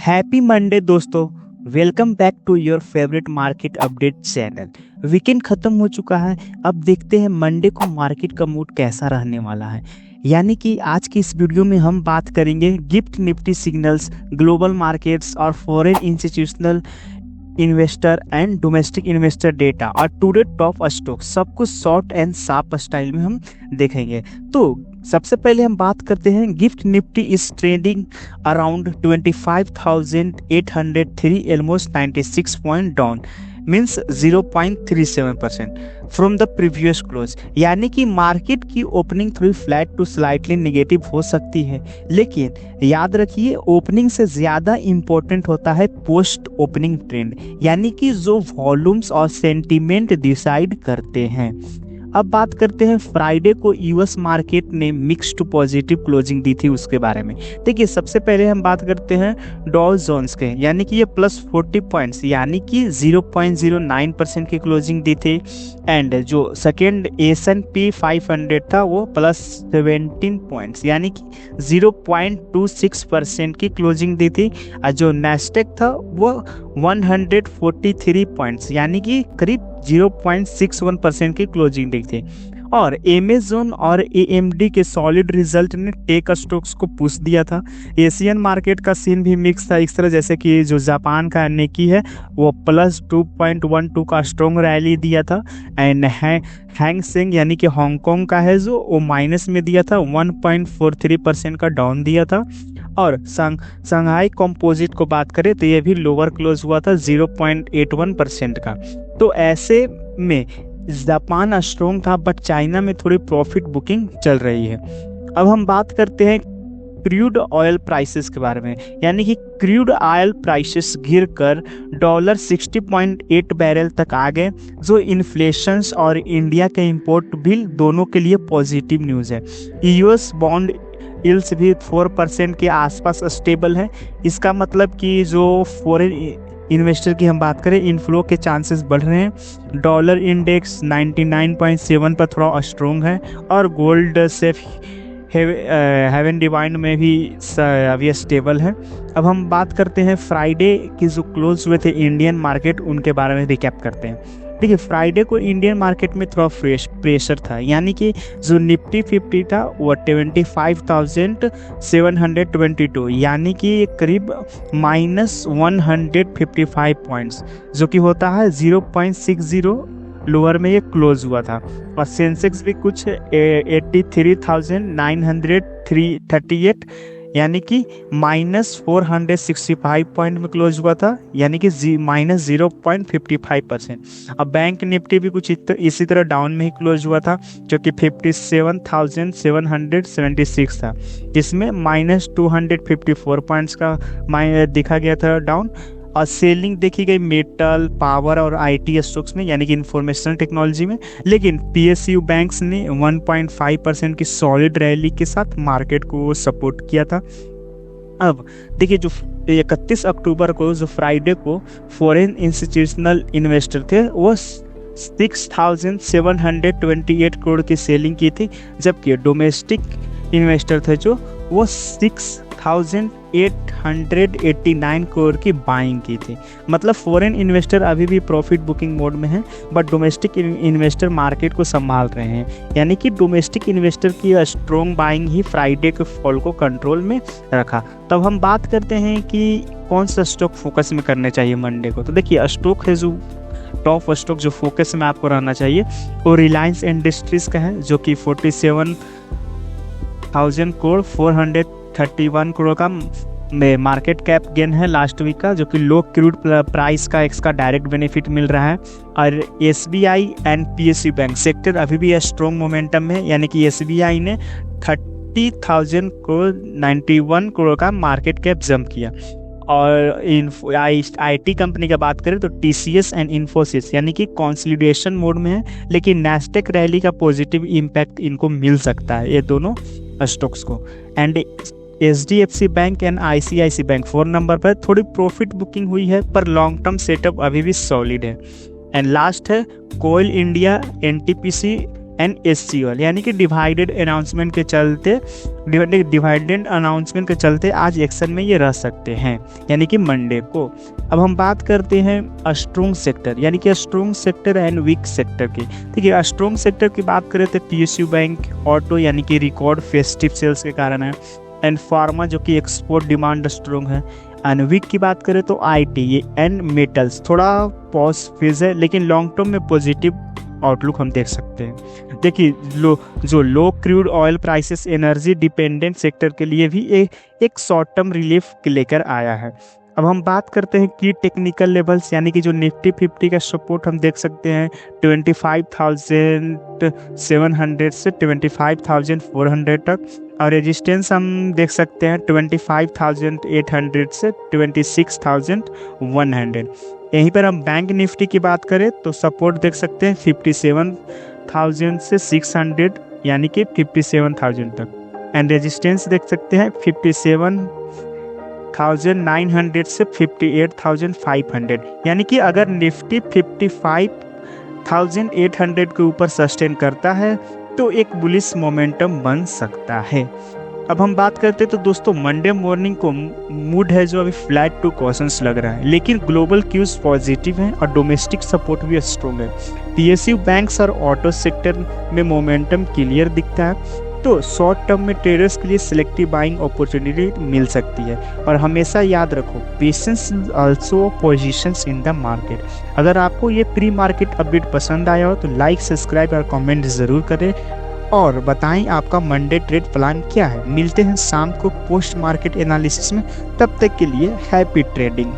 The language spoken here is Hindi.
हैप्पी मंडे दोस्तों। Welcome back to your favourite market update channel. Weekend खत्म हो चुका है। अब देखते हैं मंडे को मार्केट का मूड कैसा रहने वाला है। यानी कि आज की इस वीडियो में हम बात करेंगे gift Nifty signals, global markets और foreign institutional investor and domestic investor data और टुडे टॉप स्टॉक, सब कुछ शॉर्ट एंड शार्प स्टाइल में हम देखेंगे। तो सबसे पहले हम बात करते हैं gift Nifty is trading around 25,803, almost 96 point down, means 0.37% from the previous close. यानी कि मार्केट की ओपनिंग थोड़ी फ्लैट टू स्लाइटली नेगेटिव हो सकती है, लेकिन याद रखिए ओपनिंग से ज़्यादा इम्पोर्टेंट होता है पोस्ट ओपनिंग ट्रेंड, यानी कि जो वॉल्यूम्स और सेंटीमेंट डिसाइड करते हैं। अब बात करते हैं फ्राइडे को यूएस मार्केट ने मिक्स टू पॉजिटिव क्लोजिंग दी थी, उसके बारे में देखिए। सबसे पहले हम बात करते हैं डॉ जोन्स के, यानी कि ये प्लस 40 पॉइंट्स यानी कि 0.09% की क्लोजिंग दी थी। एंड जो सेकेंड S&P 500 था वो प्लस 17 पॉइंट्स यानी कि 0.26% की क्लोजिंग दी थी। और जो नेस्टेक था वो 143 पॉइंट्स यानी कि करीब 0.61% की क्लोजिंग दी थी। और अमेज़न और AMD के सॉलिड रिजल्ट ने टेक स्टॉक्स को पुश दिया था। एशियन मार्केट का सीन भी मिक्स था इस तरह, जैसे कि जो जापान का निकी है वो प्लस 2.12 का स्ट्रॉन्ग रैली दिया था। एंड हैंग सेंग यानी कि हांगकांग का है जो वो माइनस में दिया था, 1.43% का डाउन दिया था। और शंघाई कंपोजिट को बात करें तो ये भी लोअर क्लोज हुआ था 0.81% का। तो ऐसे में जापान स्ट्रॉन्ग था, बट चाइना में थोड़ी प्रॉफिट बुकिंग चल रही है। अब हम बात करते हैं क्रूड ऑयल प्राइसेस के बारे में, यानी कि क्रूड ऑयल प्राइसेस गिरकर $60.8 बैरल तक आ गए, जो इन्फ्लेशन और इंडिया के इंपोर्ट बिल दोनों के लिए पॉजिटिव न्यूज़ है। यूएस बॉन्ड यील्ड्स भी 4% के आसपास स्टेबल है। इसका मतलब कि जो फॉरेन इन्वेस्टर की हम बात करें, इनफ्लो के चांसेस बढ़ रहे हैं। डॉलर इंडेक्स 99.7 पर थोड़ा स्ट्रॉन्ग है। और गोल्ड सेफ हेवन डिवाइन में भी अभी स्टेबल है। अब हम बात करते हैं फ्राइडे की जो क्लोज हुए थे इंडियन मार्केट, उनके बारे में रिकैप करते हैं। देखिए फ्राइडे को इंडियन मार्केट में थोड़ा प्रेशर था, यानी कि जो निफ्टी 50 था वो 25,722 यानी कि करीब -155 पॉइंट्स, जो कि होता है 0.60 लोअर में ये क्लोज हुआ था। और सेंसेक्स भी कुछ 83,938 यानी कि -465 पॉइंट में क्लोज हुआ था, यानी कि -0.55%। अब बैंक निफ्टी भी कुछ इसी तरह डाउन में ही क्लोज हुआ था, जो कि 57,776 था, जिसमें -254 पॉइंट्स का दिखा गया था डाउन। और सेलिंग देखी गई मेटल, पावर और IT स्टॉक्स में, यानी कि इंफॉर्मेशन टेक्नोलॉजी में। लेकिन PSU बैंक्स ने 1.5% की सॉलिड रैली के साथ मार्केट को सपोर्ट किया था। अब देखिए जो 31 अक्टूबर को जो फ्राइडे को फॉरेन इंस्टीट्यूशनल इन्वेस्टर थे वो 6,728 करोड़ की सेलिंग की थी, जबकि डोमेस्टिक इन्वेस्टर थे जो वो 6,889 करोड़ की बाइंग की थी। मतलब फॉरेन इन्वेस्टर अभी भी प्रॉफिट बुकिंग मोड में हैं, बट डोमेस्टिक इन्वेस्टर मार्केट को संभाल रहे हैं। यानी कि डोमेस्टिक इन्वेस्टर की स्ट्रॉन्ग बाइंग ही फ्राइडे के फॉल को कंट्रोल में रखा। तब हम बात करते हैं कि कौन सा स्टॉक फोकस में करने चाहिए मंडे को। तो देखिए स्टॉक है जो टॉप स्टॉक जो फोकस में आपको रहना चाहिए वो रिलायंस इंडस्ट्रीज का है, जो कि 47,000 करोड़ 431 करोड़ का मार्केट कैप गेन है लास्ट वीक का, जो कि लो क्रूड प्राइस का इसका डायरेक्ट बेनिफिट मिल रहा है। और SBI and PSU bank sector अभी भी स्ट्रॉन्ग मोमेंटम में, यानी कि SBI ने 30,000 करोड़ 91 करोड़ का मार्केट कैप जंप किया। और IT कंपनी का बात करें तो TCS एंड इन्फोसिस यानी कि कंसोलिडेशन मोड में है, लेकिन नेस्टेक रैली का पॉजिटिव इम्पैक्ट इनको मिल सकता है, ये दोनों स्टॉक्स को। And HDFC bank and ICICI bank 4 number पर थोड़ी प्रॉफिट बुकिंग हुई है, पर लॉन्ग टर्म सेटअप अभी भी सॉलिड है। एंड लास्ट है कोल इंडिया, NTPC एंड SCOL यानी कि डिवाइडेड अनाउंसमेंट के चलते आज एक्शन में ये रह सकते हैं, यानी कि मंडे को। अब हम बात करते हैं स्ट्रॉन्ग सेक्टर यानी कि strong sector and weak sector की। ठीक है, स्ट्रॉन्ग सेक्टर की बात करें तो PSU बैंक, ऑटो यानी कि रिकॉर्ड फेस्टिव सेल्स के कारण है, एंड फार्मा जो कि एक्सपोर्ट डिमांड स्ट्रॉन्ग है। एंड वीक की बात करें तो IT एंड मेटल्स थोड़ा पॉज फेज है, लेकिन लॉन्ग टर्म में पॉजिटिव आउटलुक हम देख सकते हैं। देखिए low crude oil prices energy dependent sector के लिए भी एक शॉर्ट टर्म रिलीफ लेकर आया है। अब हम बात करते हैं की टेक्निकल लेवल्स यानी कि जो निफ्टी 50 का सपोर्ट हम देख सकते हैं 25,700 से 25,400 तक, और रेजिस्टेंस हम देख सकते हैं 25,800 से 26,100। यहीं पर हम बैंक निफ्टी की बात करें तो सपोर्ट देख सकते हैं 57,000 से 600 यानी कि 57,000 तक, एंड रेजिस्टेंस देख सकते हैं 57,900 से 58,500, यानी कि अगर निफ्टी 55,800 के ऊपर सस्टेन करता है तो एक बुलिश मोमेंटम बन सकता है। अब हम बात करते हैं तो दोस्तों मंडे मॉर्निंग को मूड है जो अभी फ्लैट टू कॉशंस लग रहा है, लेकिन ग्लोबल क्यूज पॉजिटिव हैं और डोमेस्टिक सपोर्ट भी स्ट्रॉन्ग है। PSU बैंक्स और ऑटो सेक्टर में मोमेंटम क्लियर दिखता है, तो शॉर्ट टर्म में ट्रेडर्स के लिए सिलेक्टिव बाइंग अपॉर्चुनिटी मिल सकती है। और हमेशा याद रखो patience also positions in the market. अगर आपको ये प्री मार्केट अपडेट पसंद आया हो तो लाइक, सब्सक्राइब और कमेंट ज़रूर करें, और बताएं आपका मंडे ट्रेड प्लान क्या है। मिलते हैं शाम को पोस्ट मार्केट एनालिसिस में, तब तक के लिए हैप्पी ट्रेडिंग।